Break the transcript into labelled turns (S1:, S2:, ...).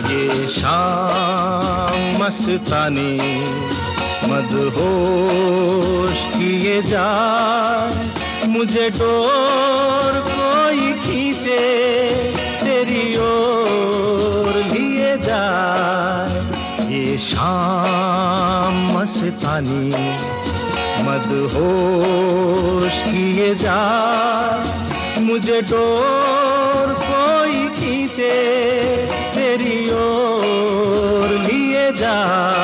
S1: ये शाम मस्तानी मदहोश किए जाए, मुझे डोर कोई खींचे तेरी ओर लिए जाए। ये शाम मस्तानी मदहोश किए जाए, मुझे डोर कोई खींचे तेरी ओर लिए जाए।